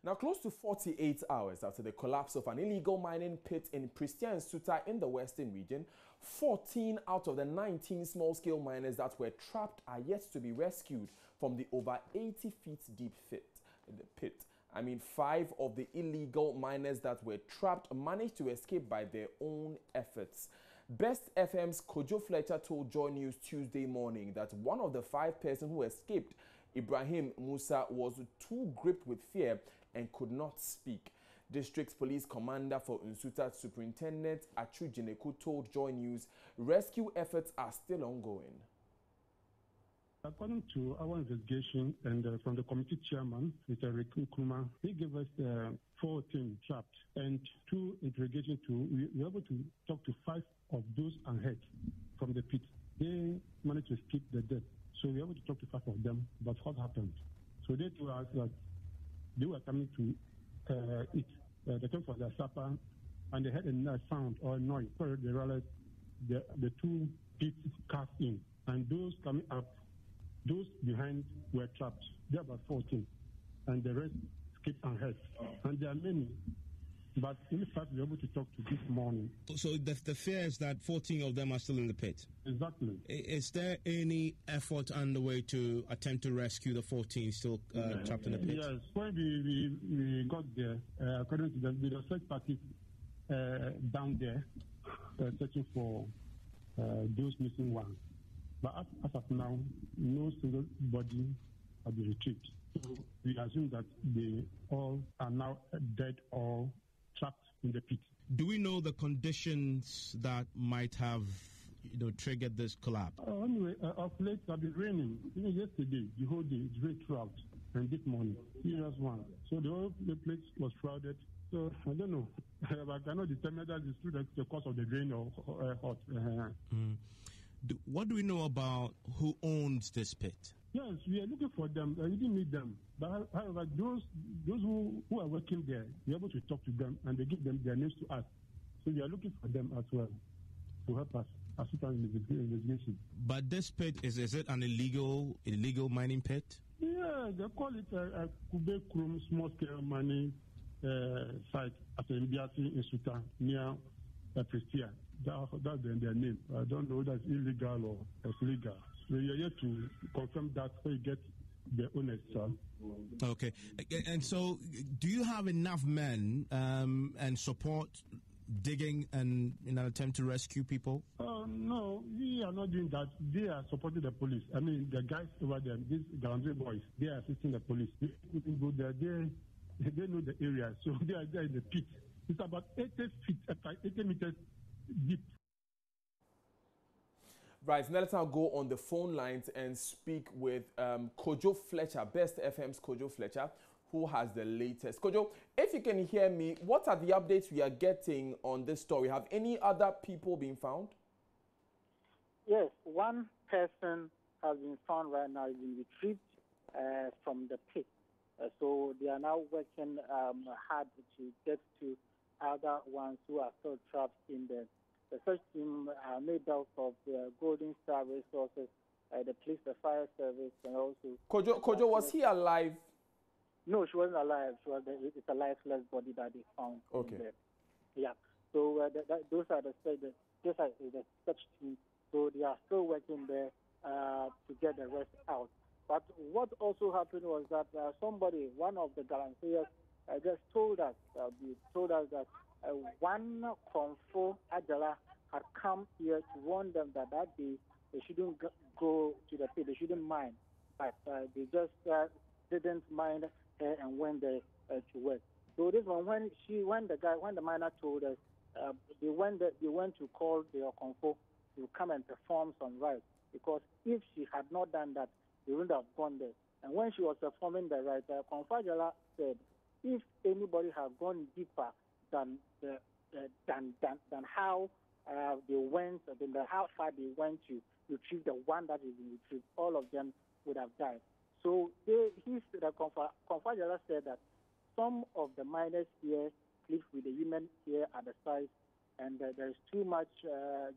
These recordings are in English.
Now, close to 48 hours after the collapse of an illegal mining pit in Pristia and Suta in the western region, 14 out of the 19 small-scale miners that were trapped are yet to be rescued from the over 80 feet deep pit. 5 of the illegal miners that were trapped managed to escape by their own efforts. Best FM's Kojo Fletcher told Joy News Tuesday morning that one of the 5 persons who escaped, Ibrahim Musa, was too gripped with fear and could not speak. District Police Commander for Nsuta Superintendent Achu Jineku told Joy News rescue efforts are still ongoing. According to our investigation and from the committee chairman, Mr. Riku Kuma, he gave us 14 trapped and 2 interrogation tools. We were able to talk to 5 of those ahead from the pit. They managed to escape the death. So we were able to talk to 5 of them about what happened. So they told us that they were coming to eat. They came for their supper and they had a sound or noise. So they realized the 2 pits cast in. And those coming up, those behind were trapped. There are about 14. And the rest escaped ahead. And there are many. But in fact, we were able to talk to this morning. So the fear is that 14 of them are still in the pit? Exactly. Is there any effort underway to attempt to rescue the 14 still trapped in the pit? Yes. When we got there, according to them, there were search parties down there searching for those missing ones. But as of now, no single body has been retrieved. So we assume that they all are now dead or trapped in the pit. Do we know the conditions that might have, triggered this collapse? Anyway, of late it has been raining. Even yesterday, the whole day, it rained throughout, and this morning, serious one. So the place was crowded. So I don't know. I cannot determine that it's the cause of the rain or hot. What do we know about who owns this pit? Yes, we are looking for them. We didn't meet them. But however, those who are working there, we are able to talk to them and they give them their names to us. So we are looking for them as well to help us assist us in the investigation. But this pit, is it an illegal mining pit? Yeah, they call it a Kube Krum small-scale mining site at the Mbiasi in Suta near Pristia. That's their name. I don't know whether it's illegal or legal. So we are yet to confirm that when you get the owners. Okay. And so do you have enough men and support digging and in an attempt to rescue people? No, we are not doing that. They are supporting the police. The guys over there, these Galamsey boys, they are assisting the police. They couldn't go there. They know the area, so they are there in the pit. It's about 80 meters deep. Right, now let's now go on the phone lines and speak with Kojo Fletcher, Best FM's Kojo Fletcher, who has the latest. Kojo, if you can hear me, what are the updates we are getting on this story? Have any other people been found? Yes, one person has been found right now. He's been retrieved from the pit. So they are now working hard to get to other ones who are still trapped in the search team made up of the Golden Star Resources, the police, the fire service, and also... Kojo, was he alive? No, she wasn't alive. It's a lifeless body that they found. Okay. There. Yeah. So those are the search team. So they are still working there to get the rest out. But what also happened was that somebody, one of the Galamseyers, just told us that one Konfo Ajala had come here to warn them that day they shouldn't go to the pit, they shouldn't mine. But they just didn't mind her and went there to work. So this one, when the miner told us, they went to call the Konfo to come and perform some rites, because if she had not done that, they wouldn't have gone there. And when she was performing the rite, Konfo Ajala said, if anybody had gone deeper than how they went, than how far they went to retrieve the one that is retrieved, all of them would have died. So the Konfo Ajala said that some of the miners here live with the women here at the site, and there is too much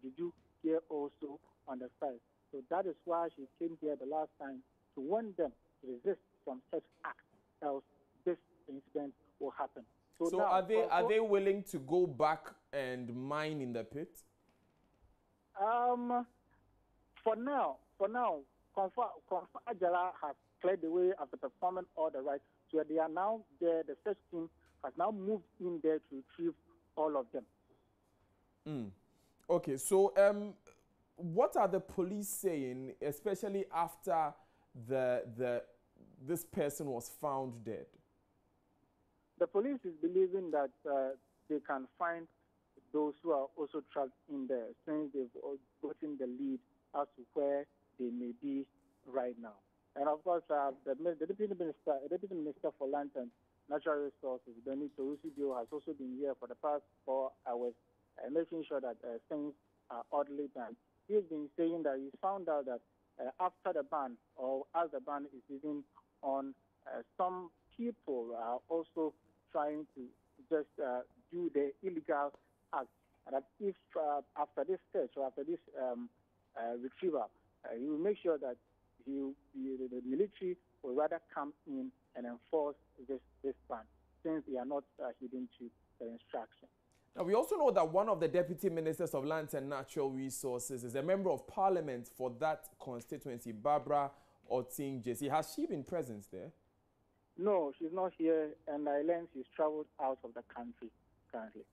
juju here also on the site. So that is why she came here the last time to warn them to resist from such acts, else this incident will happen. So now, are they willing to go back and mine in the pit? For now, Comfort Ajala has cleared the way after performing all the rights. So they are now there. The search team has now moved in there to retrieve all of them. Okay, so what are the police saying, especially after this person was found dead? The police is believing that they can find those who are also trapped in there, since they've gotten the lead as to where they may be right now. And of course, the Deputy Minister for Land and Natural Resources, Benny Torusidio, has also been here for the past 4 hours, making sure that things are orderly done. He has been saying that he found out that after the ban, or as the ban is even on, some people are also trying to just do the illegal act. And that if after this search or after this retrieval, he will make sure that the military will rather come in and enforce this ban, since they are not heeding to the instruction. Now, we also know that one of the Deputy Ministers of Lands and Natural Resources is a member of Parliament for that constituency, Barbara Oting Jesse. Has she been present there? No, she's not here, and I learned she's traveled out of the country currently.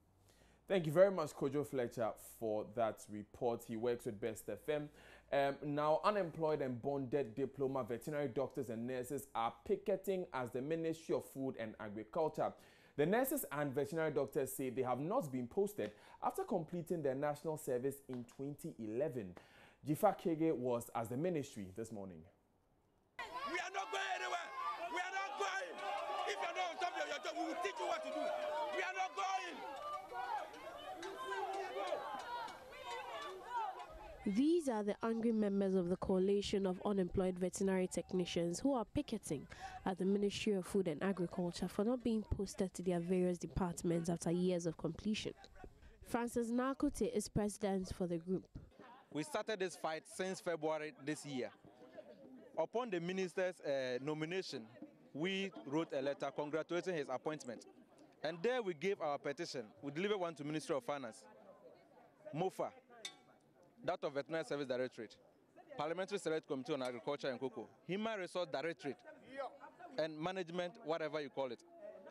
Thank you very much, Kojo Fletcher, for that report. He works with Best FM. Now, unemployed and bonded diploma veterinary doctors and nurses are picketing as the Ministry of Food and Agriculture. The nurses and veterinary doctors say they have not been posted after completing their national service in 2011. Jifa Kege was as the ministry this morning. We are not going anywhere. We are not going. If you are not on top of your job, we will teach you what to do. We are not going. These are the angry members of the Coalition of Unemployed Veterinary Technicians who are picketing at the Ministry of Food and Agriculture for not being posted to their various departments after years of completion. Francis Nakote is president for the group. We started this fight since February this year. Upon the minister's nomination, we wrote a letter congratulating his appointment. And there we gave our petition. We delivered one to Ministry of Finance, MOFA, that of Veterinary Service Directorate, Parliamentary Select Committee on Agriculture and Cocoa, Human Resource Directorate, and Management, whatever you call it.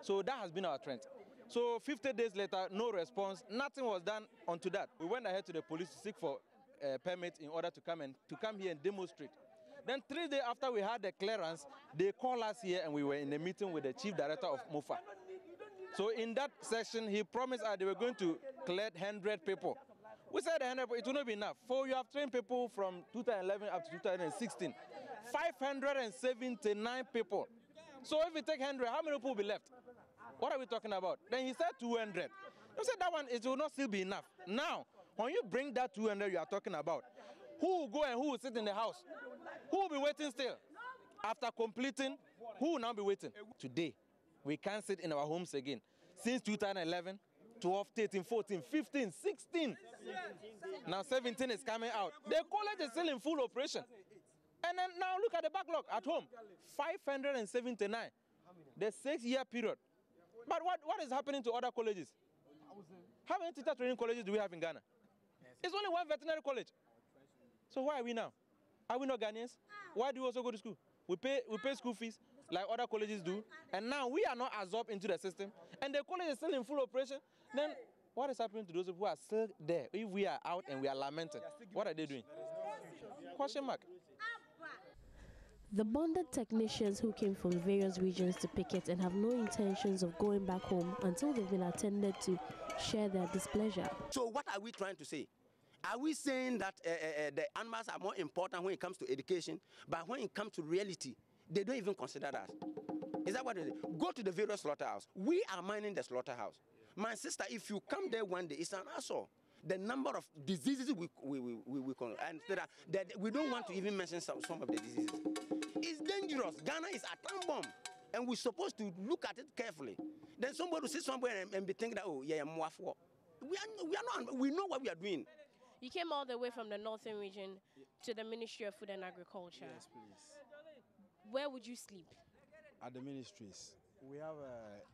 So that has been our trend. So 50 days later, no response, nothing was done onto that. We went ahead to the police to seek for a permit in order to come here and demonstrate. Then 3 days after we had the clearance, they called us here and we were in a meeting with the chief director of MOFA. So in that session, he promised us they were going to clear 100 people. We said 100, it will not be enough. For you have trained people from 2011 up to 2016. 579 people. So if we take 100, how many people will be left? What are we talking about? Then he said 200. You said that one, it will not still be enough. Now, when you bring that 200 you are talking about, who will go and who will sit in the house? Who will be waiting still? After completing, who will now be waiting? Today, we can't sit in our homes again. Since 2011, 12, 13, 14, 15, 16. Now 17 is coming out. The college is still in full operation. And then now look at the backlog at home. 579. The 6-year period. But what is happening to other colleges? How many teacher training colleges do we have in Ghana? It's only one veterinary college. So why are we now? Are we not Ghanaians? Why do we also go to school? We pay school fees like other colleges do. And now we are not absorbed into the system. And the college is still in full operation. Then what is happening to those who are still there? If we are out and we are lamenting, what are they doing? Question mark. The bonded technicians who came from various regions to picket and have no intentions of going back home until they've been attended to share their displeasure. So what are we trying to say? Are we saying that the animals are more important when it comes to education, but when it comes to reality, they don't even consider that? Is that what it is? Go to the various slaughterhouse. We are mining the slaughterhouse. My sister, if you come there one day, it's an assault. The number of diseases and that we don't want to even mention some of the diseases. It's dangerous. Ghana is a time bomb, and we're supposed to look at it carefully. Then somebody will sit somewhere and be thinking that, oh yeah, we are not. We know what we are doing. You came all the way from the northern region to the Ministry of Food and Agriculture. Yes, please. Where would you sleep? At the ministries. We have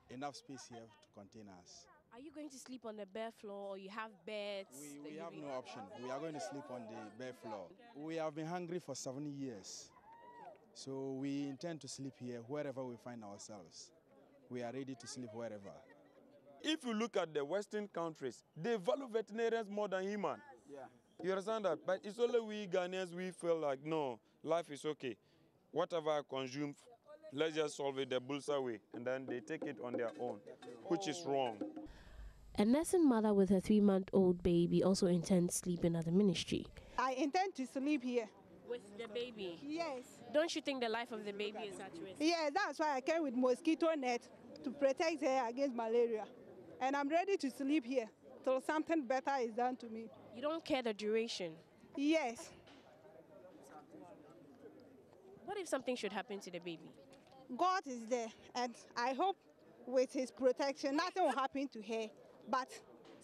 enough space here to contain us. Are you going to sleep on the bare floor or you have beds? We have no option. We are going to sleep on the bare floor. We have been hungry for 7 years. So we intend to sleep here wherever we find ourselves. We are ready to sleep wherever. If you look at the Western countries, they value veterinarians more than human. Yeah. You understand that? But it's only we Ghanaians, we feel like, no, life is okay. Whatever I consume, let's just solve it the bullseye way. And then they take it on their own, which is wrong. A nursing mother with a 3-month-old baby also intends sleeping at the ministry. I intend to sleep here. With the baby? Yes. Don't you think the life of the baby is at risk? Yeah, that's why I came with mosquito net to protect her against malaria. And I'm ready to sleep here till something better is done to me. You don't care the duration? Yes. What if something should happen to the baby? God is there, and I hope with his protection, nothing will happen to her, but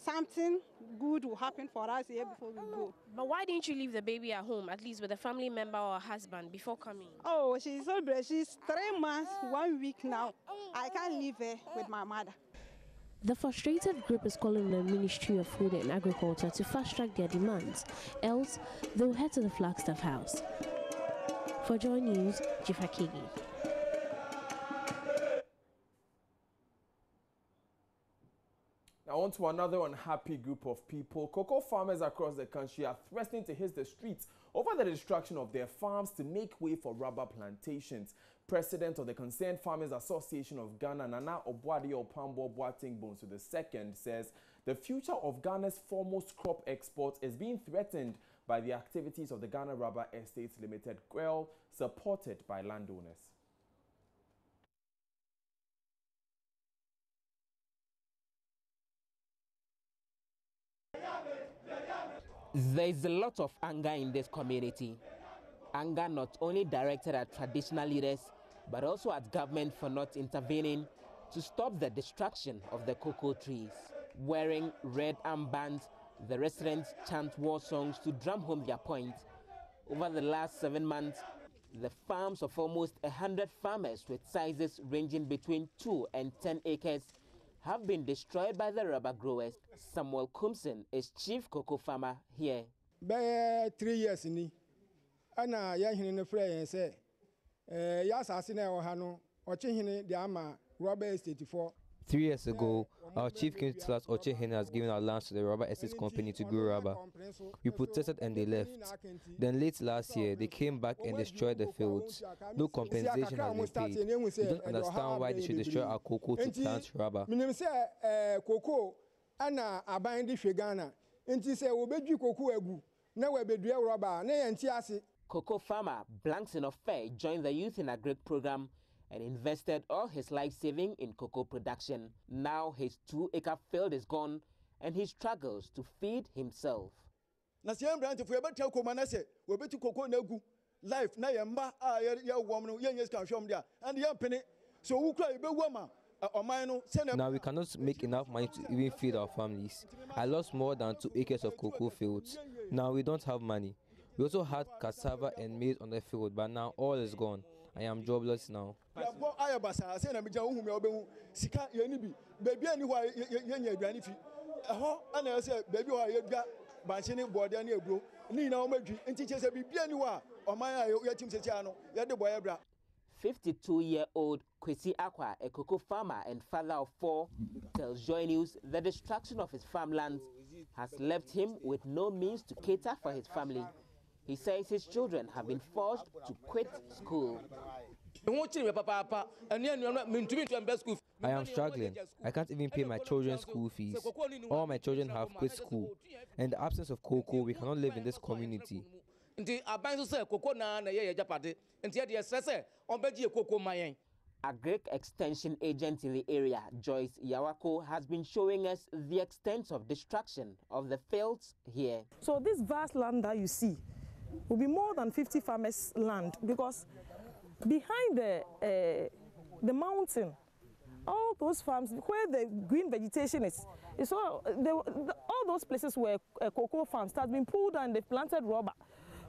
something good will happen for us here before we go. But why didn't you leave the baby at home, at least with a family member or a husband, before coming? Oh, she's so brave. She's 3 months, 1 week now. I can't leave her with my mother. The frustrated group is calling the Ministry of Food and Agriculture to fast-track their demands, else they'll head to the Flagstaff House. For Joy News, Jifakigi. Now on to another unhappy group of people. Cocoa farmers across the country are threatening to hit the streets over the destruction of their farms to make way for rubber plantations. President of the Concerned Farmers Association of Ghana, Nana Obwadi Opambo Boateng Bonsu II, says the future of Ghana's foremost crop exports is being threatened by the activities of the Ghana Rubber Estates Limited, GREL, supported by landowners. There is a lot of anger in this community. Anger not only directed at traditional leaders, but also at government for not intervening to stop the destruction of the cocoa trees. Wearing red armbands, the residents chant war songs to drum home their point. Over the last 7 months, the farms of almost 100 farmers with sizes ranging between 2 and 10 acres have been destroyed by the rubber growers. Samuel Kumson is chief cocoa farmer here. By 3 years in Anna Yahin Frey say, Yas Asina or Hano, or Chihin the Ama, Rubber Estate 4. 3 years ago, our chief came to tell us Oche Hen has given our lands to the rubber estates company to grow rubber. We protested and they left. Then late last year, they came back and destroyed the fields. No compensation has been paid. We don't understand why they should destroy our cocoa to plant rubber. Cocoa, Anna, Abandi Shegana, and she said, Obeju cocoa egu, never be drea rubber, nay and Tiasi. Cocoa farmer Blankson of Fair joined the Youth in Agri program and invested all his life saving in cocoa production. Now his 2-acre field is gone and he struggles to feed himself. Na siyam brand if we ever tell Komanase, we bet to cocoa negu life na yamba ya woman yes can show there and ya penny. So who cry be woman Now we cannot make enough money to even feed our families. I lost more than 2 acres of cocoa fields. Now we don't have money. We also had cassava and maize on the field, but now all is gone. I am jobless now. "52-year-old Kwesi Akwa, a cocoa farmer and father of 4, tells Joy News the destruction of his farmlands has left him with no means to cater for his family. He says his children have been forced to quit school. I am struggling. I can't even pay my children's school fees. All my children have quit school. In the absence of cocoa, we cannot live in this community. Agric Extension agent in the area, Joyce Yawako, has been showing us the extent of destruction of the fields here. So this vast land that you see will be more than 50 farmers' land, because behind the mountain, all those farms where the green vegetation is all those places where cocoa farms that have been pulled and they've planted rubber.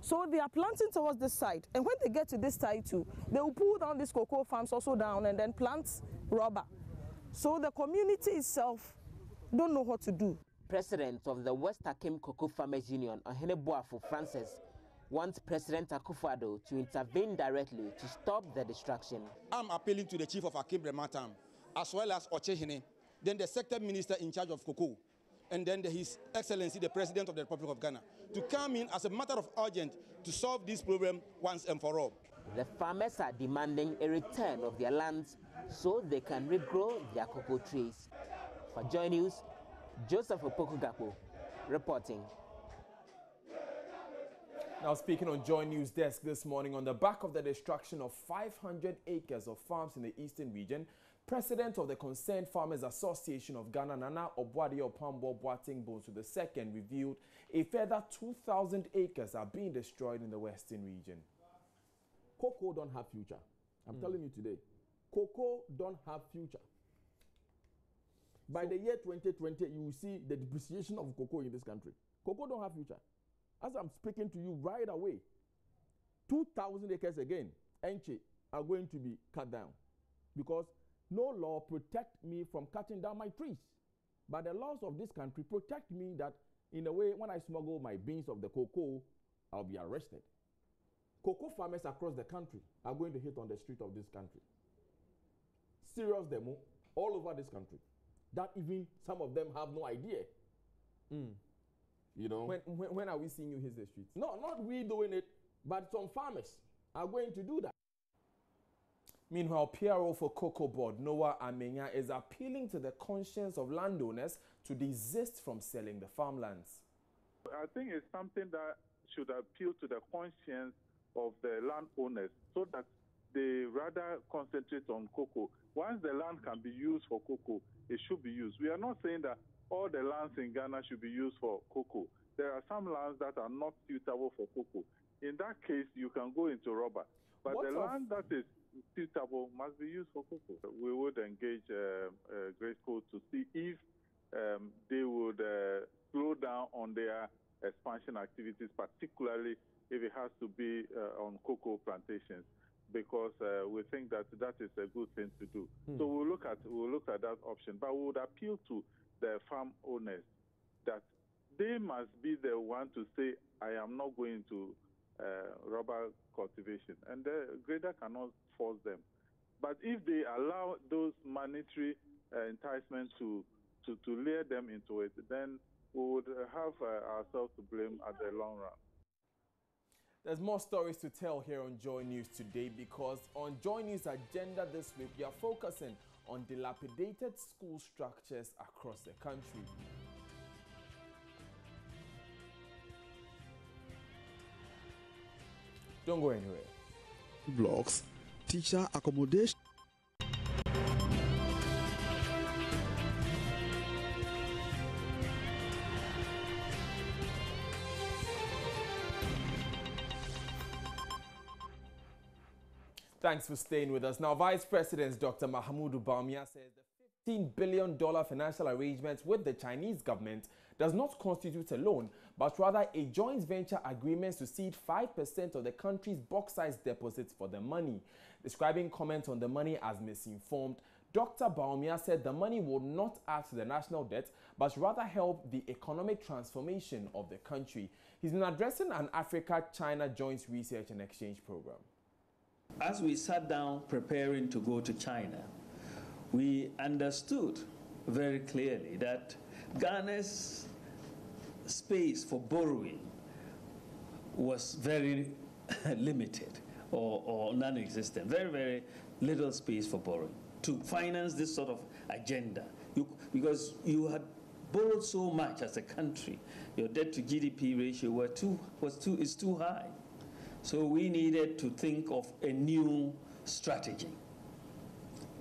So they are planting towards this side. And when they get to this side too, they will pull down these cocoa farms also down and then plant rubber. So the community itself don't know what to do. President of the West Akim Cocoa Farmers Union, Oheneboafo Francis, wants President Akufo-Addo to intervene directly to stop the destruction. I'm appealing to the Chief of Akim Brematam, as well as Ochehene, then the sector minister in charge of cocoa, and then His Excellency, the President of the Republic of Ghana, to come in as a matter of urgent to solve this problem once and for all. The farmers are demanding a return of their lands so they can regrow their cocoa trees. For Joy News, Joseph Opoku-Gakpo reporting. Now speaking on Joy News Desk this morning, on the back of the destruction of 500 acres of farms in the eastern region, President of the Concerned Farmers Association of Ghana, Nana Obuade-Opambo Boateng Bonsu II, revealed a further 2,000 acres are being destroyed in the western region. Cocoa don't have future. I'm telling you today, cocoa don't have future. By the year 2020, you will see the depreciation of cocoa in this country. Cocoa don't have future. As I'm speaking to you right away, 2,000 acres again, Enche, are going to be cut down because no law protect me from cutting down my trees. But the laws of this country protect me that in a way, when I smuggle my beans of the cocoa, I'll be arrested. Cocoa farmers across the country are going to hit on the street of this country. Serious demo all over this country. That even some of them have no idea. You know? When are we seeing you hit the streets? No, not we doing it, but some farmers are going to do that. Meanwhile, PRO for Cocoa Board, Noah Amenya, is appealing to the conscience of landowners to desist from selling the farmlands. I think it's something that should appeal to the conscience of the landowners so that they rather concentrate on cocoa. Once the land can be used for cocoa, it should be used. We are not saying that all the lands in Ghana should be used for cocoa. There are some lands that are not suitable for cocoa. In that case, you can go into rubber. But the land that is suitable must be used for cocoa. We would engage Grace Code to see if they would slow down on their expansion activities, particularly if it has to be on cocoa plantations, because we think that that is a good thing to do. So we'll look at that option, but we would appeal to the farm owners that they must be the one to say, I am not going to rubber cultivation, and the grader cannot force them. But if they allow those monetary enticements to lure them into it, then we would have ourselves to blame at the long run. There's more stories to tell here on Joy News today, because on Joy News agenda this week, we are focusing on dilapidated school structures across the country. Don't go anywhere. Blocks, teacher accommodation. Thanks for staying with us. Now, Vice President Dr. Mahamudu Bawumia says the $15 billion financial arrangement with the Chinese government does not constitute a loan, but rather a joint venture agreement to cede 5% of the country's bauxite deposits for the money. Describing comments on the money as misinformed, Dr. Bawumia said the money will not add to the national debt, but rather help the economic transformation of the country. He's been addressing an Africa-China Joint Research and Exchange Program. As we sat down preparing to go to China, we understood very clearly that Ghana's space for borrowing was very limited or non-existent, very, very little space for borrowing to finance this sort of agenda. Because you had borrowed so much as a country, your debt to GDP ratio is too high. So we needed to think of a new strategy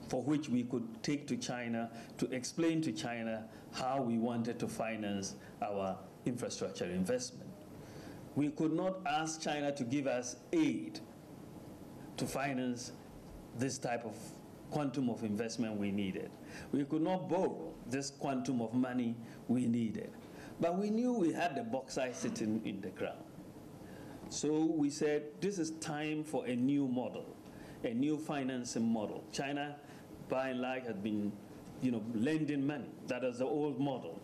for which we could take to China to explain to China how we wanted to finance our infrastructure investment. We could not ask China to give us aid to finance this type of quantum of investment we needed. We could not borrow this quantum of money we needed. But we knew we had the bauxite sitting in the ground. So we said this is time for a new model, a new financing model. China, by and large, has been, lending money. That is the old model.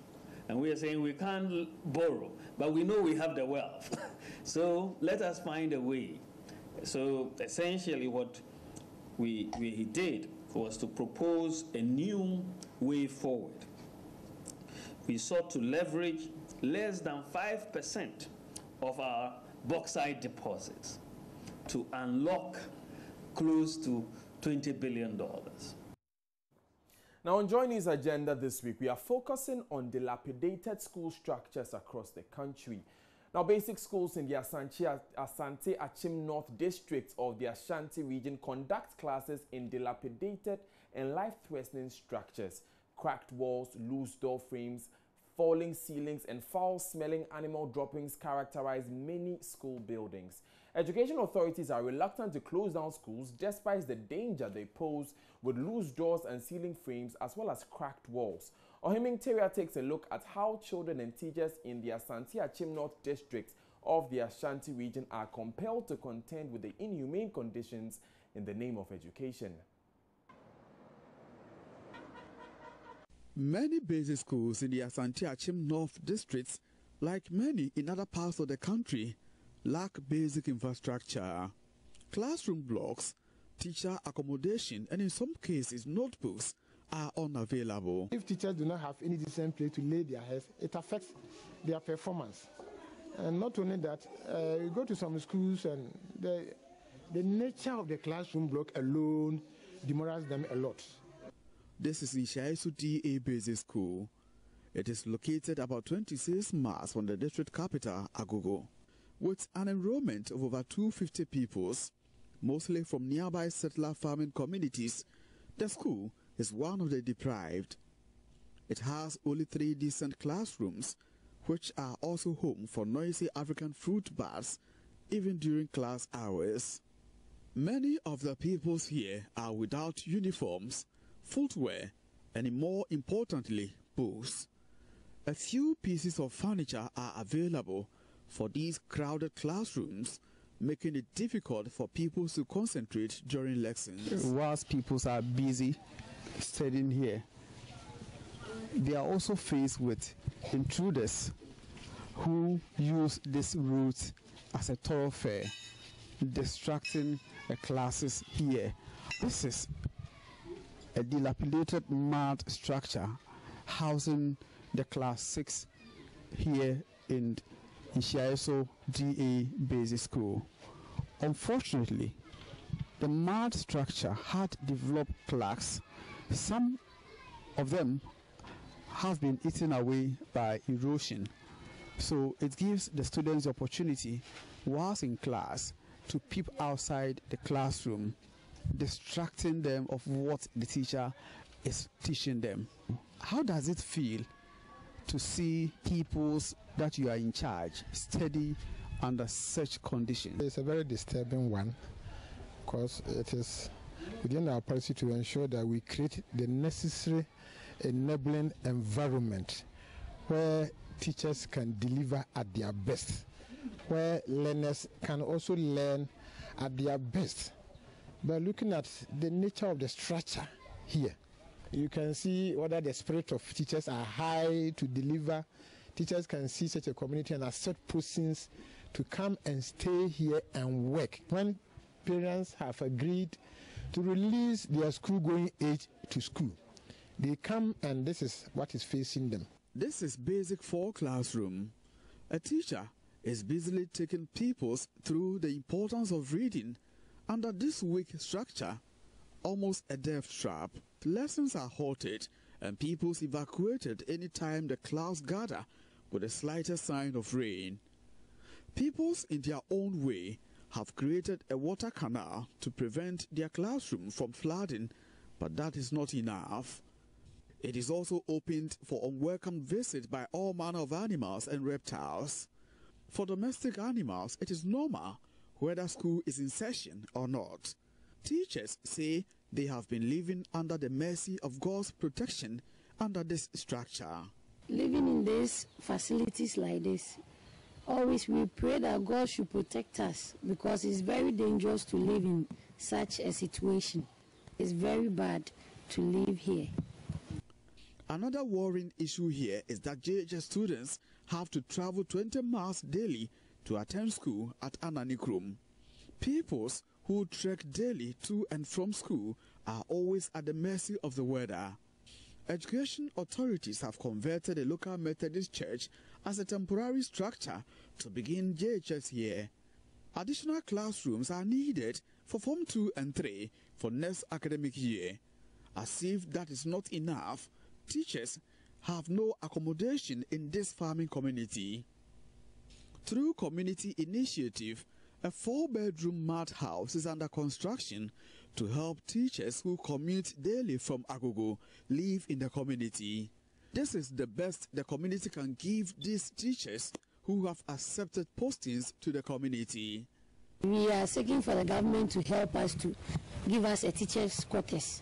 And we are saying we can't borrow, but we know we have the wealth. So let us find a way. So essentially what we did was to propose a new way forward. We sought to leverage less than 5% of our bauxite deposits to unlock close to $20 billion. Now, on Joy News Agenda this week, we are focusing on dilapidated school structures across the country. Now, basic schools in the Asante Achim North District of the Ashanti region conduct classes in dilapidated and life-threatening structures. Cracked walls, loose door frames, falling ceilings, and foul-smelling animal droppings characterize many school buildings. Education authorities are reluctant to close down schools despite the danger they pose with loose doors and ceiling frames as well as cracked walls. Ohiming Teria takes a look at how children and teachers in the Asante Achim North District of the Ashanti region are compelled to contend with the inhumane conditions in the name of education. Many basic schools in the Asante Achim North districts, like many in other parts of the country, lack basic infrastructure. Classroom blocks, teacher accommodation, and in some cases notebooks are unavailable. If teachers do not have any decent place to lay their heads, it affects their performance. And not only that, you go to some schools and the nature of the classroom block alone demoralizes them a lot. This is Ishaisu DA Basic School. It is located about 26 miles from the district capital, Agogo. With an enrollment of over 250 pupils, mostly from nearby settler farming communities, the school is one of the deprived. It has only 3 decent classrooms, which are also home for noisy African fruit bars, even during class hours. Many of the pupils here are without uniforms, footwear, and more importantly, books. A few pieces of furniture are available for these crowded classrooms, making it difficult for pupils to concentrate during lessons. Whilst pupils are busy studying here, they are also faced with intruders who use this route as a thoroughfare, distracting the classes here. This is a dilapidated mud structure housing the class 6 here in Ishaiso DA Basic School. Unfortunately, the mud structure had developed cracks. Some of them have been eaten away by erosion. So it gives the students the opportunity, whilst in class, to peep outside the classroom, distracting them of what the teacher is teaching them. How does it feel to see peoples that you are in charge study under such conditions? It's a very disturbing one, because it is within our policy to ensure that we create the necessary enabling environment where teachers can deliver at their best, where learners can also learn at their best. But looking at the nature of the structure here, you can see whether the spirit of teachers are high to deliver. Teachers can see such a community and accept persons to come and stay here and work. When parents have agreed to release their school-going age to school, they come and this is what is facing them. This is Basic 4 classroom. A teacher is busily taking pupils through the importance of reading under this weak structure, almost a death trap. Lessons are halted and pupils evacuated anytime the clouds gather with the slightest sign of rain. Pupils in their own way have created a water canal to prevent their classroom from flooding, but that is not enough. It is also opened for unwelcome visits by all manner of animals and reptiles. For domestic animals, it is normal whether school is in session or not. Teachers say they have been living under the mercy of God's protection under this structure. Living in these facilities like this, always we pray that God should protect us, because it's very dangerous to live in such a situation. It's very bad to live here. Another worrying issue here is that JHS students have to travel 20 miles daily to attend school at Ananikrum. Pupils who trek daily to and from school are always at the mercy of the weather. Education authorities have converted a local Methodist church as a temporary structure to begin JHS here. Additional classrooms are needed for Form 2 and 3 for next academic year. As if that is not enough, teachers have no accommodation in this farming community. Through community initiative, a 4-bedroom mud house is under construction to help teachers who commute daily from Agogo live in the community. This is the best the community can give these teachers who have accepted postings to the community. We are seeking for the government to help us to give us a teacher's quarters.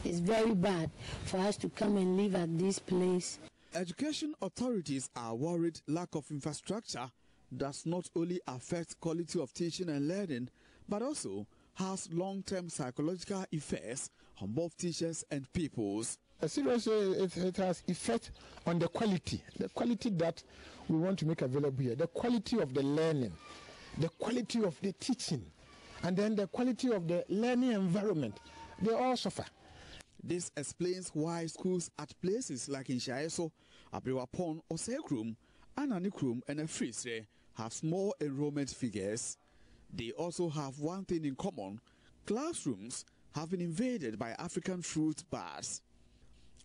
It's very bad for us to come and live at this place. Education authorities are worried lack of infrastructure does not only affect quality of teaching and learning, but also has long-term psychological effects on both teachers and pupils. Seriously, it has effect on the quality that we want to make available here, the quality of the learning, the quality of the teaching, and then the quality of the learning environment. They all suffer. This explains why schools at places like in Shaeso, Abrewapon, Osekrum, Ananikrum, and Efrisre have small enrollment figures. They also have one thing in common: classrooms have been invaded by African fruit bats.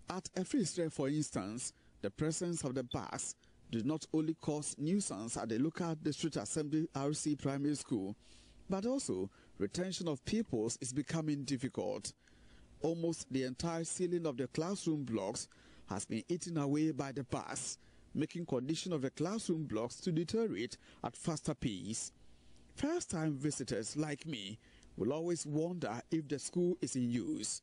At Efrisre, for instance, the presence of the bats did not only cause nuisance at the local district assembly RC primary school, but also retention of pupils is becoming difficult. Almost the entire ceiling of the classroom blocks has been eaten away by the bats, making condition of the classroom blocks to deteriorate at faster pace. First-time visitors like me will always wonder if the school is in use.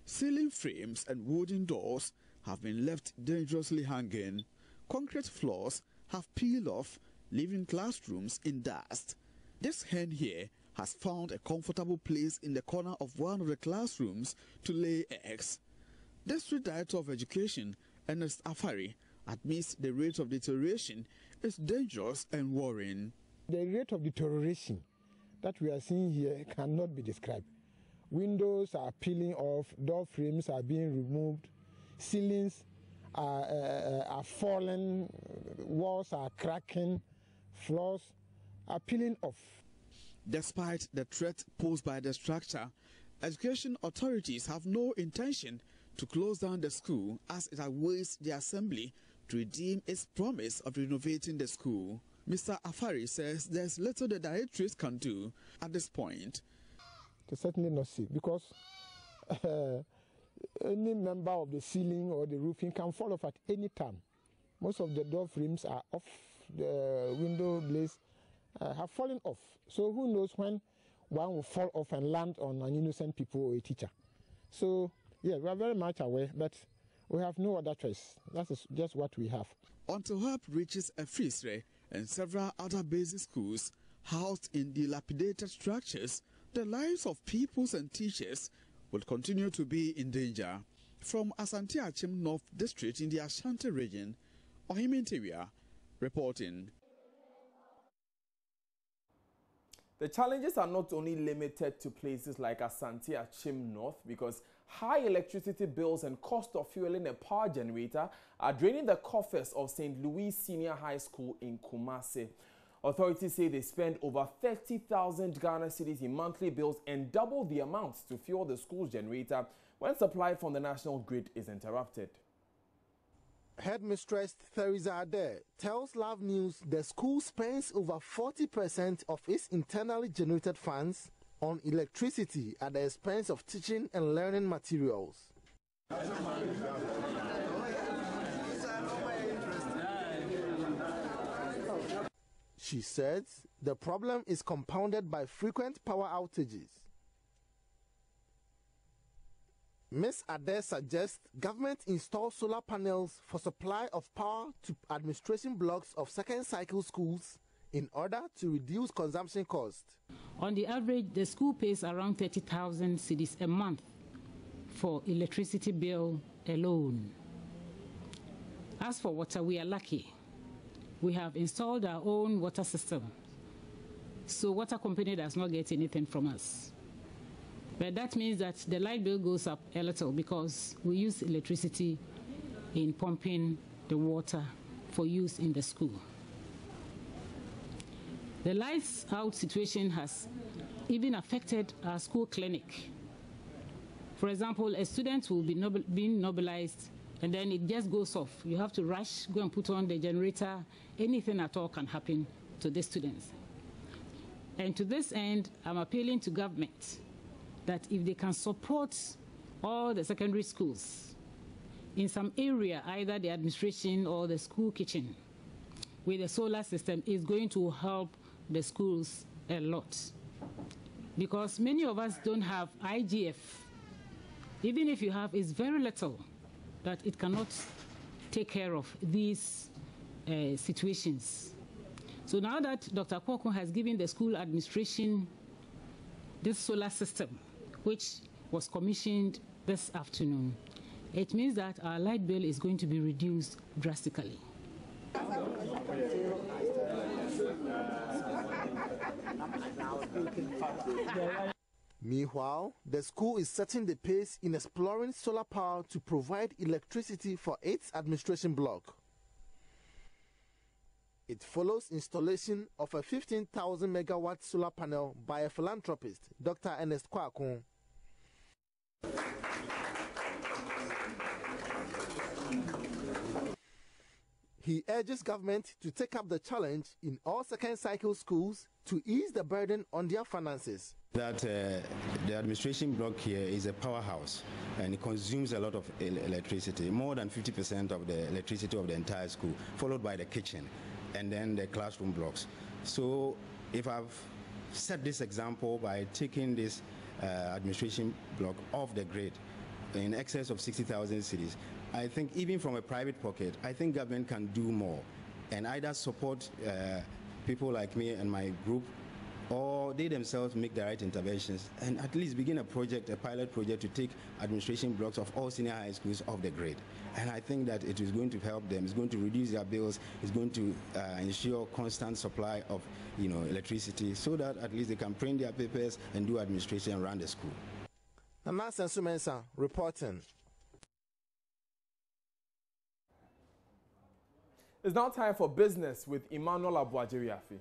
Ceiling frames and wooden doors have been left dangerously hanging. Concrete floors have peeled off, leaving classrooms in dust. This hen here has found a comfortable place in the corner of one of the classrooms to lay eggs. District Director of Education, Ernest Afari, admits the rate of deterioration is dangerous and worrying. The rate of deterioration that we are seeing here cannot be described. Windows are peeling off, door frames are being removed, ceilings are falling, walls are cracking, floors are peeling off. Despite the threat posed by the structure, education authorities have no intention to close down the school, as it awaits the assembly to redeem its promise of renovating the school. Mr. Afari says there's little the directorate can do at this point. To certainly not see, because any member of the ceiling or the roofing can fall off at any time. Most of the door frames are off, the window blades have fallen off. So who knows when one will fall off and land on an innocent people or a teacher. So, yeah, we are very much aware, but we have no other choice. That is just what we have. Until help reaches Efrisre and several other basic schools housed in dilapidated structures, the lives of pupils and teachers will continue to be in danger. From Asante Achim North District in the Ashanti region, Ohimintiwia reporting. The challenges are not only limited to places like Asante Achim North, because high electricity bills and cost of fueling a power generator are draining the coffers of St. Louis Senior High School in Kumasi. Authorities say they spend over 30,000 Ghana cedis in monthly bills and double the amount to fuel the school's generator when supply from the national grid is interrupted. Headmistress Theresa Ade tells Love News the school spends over 40% of its internally generated funds on electricity at the expense of teaching and learning materials. She says the problem is compounded by frequent power outages. Ms. Ade suggests government install solar panels for supply of power to administration blocks of second cycle schools in order to reduce consumption costs. On the average, the school pays around 30,000 cedis a month for electricity bill alone. As for water, we are lucky. We have installed our own water system, so water company does not get anything from us. But that means that the light bill goes up a little because we use electricity in pumping the water for use in the school. The lights out situation has even affected our school clinic. For example, a student will be being mobilized and then it just goes off. You have to rush, go and put on the generator. Anything at all can happen to the students. And to this end, I'm appealing to government that if they can support all the secondary schools in some area, either the administration or the school kitchen, with a solar system, is going to help the schools a lot. Because many of us don't have IGF. Even if you have, it's very little that it cannot take care of these situations. So now that Dr. Kwokwo has given the school administration this solar system, which was commissioned this afternoon, it means that our light bill is going to be reduced drastically. Meanwhile, the school is setting the pace in exploring solar power to provide electricity for its administration block. It follows installation of a 15,000 megawatt solar panel by a philanthropist, Dr. Ernest Kwakun. He urges government to take up the challenge in all second cycle schools to ease the burden on their finances. That the administration block here is a powerhouse and it consumes a lot of electricity, more than 50% of the electricity of the entire school, followed by the kitchen and then the classroom blocks. So if I've set this example by taking this administration block off the grid in excess of 60,000 cedis, I think even from a private pocket, I think government can do more and either support people like me and my group, or they themselves make the right interventions and at least begin a project, a pilot project to take administration blocks of all senior high schools off the grid. And I think that it is going to help them. It's going to reduce their bills. It's going to ensure constant supply of electricity so that at least they can print their papers and do administration around the school. Nana Sensumensa reporting. It's now time for business with Emmanuel Abuajiriafi.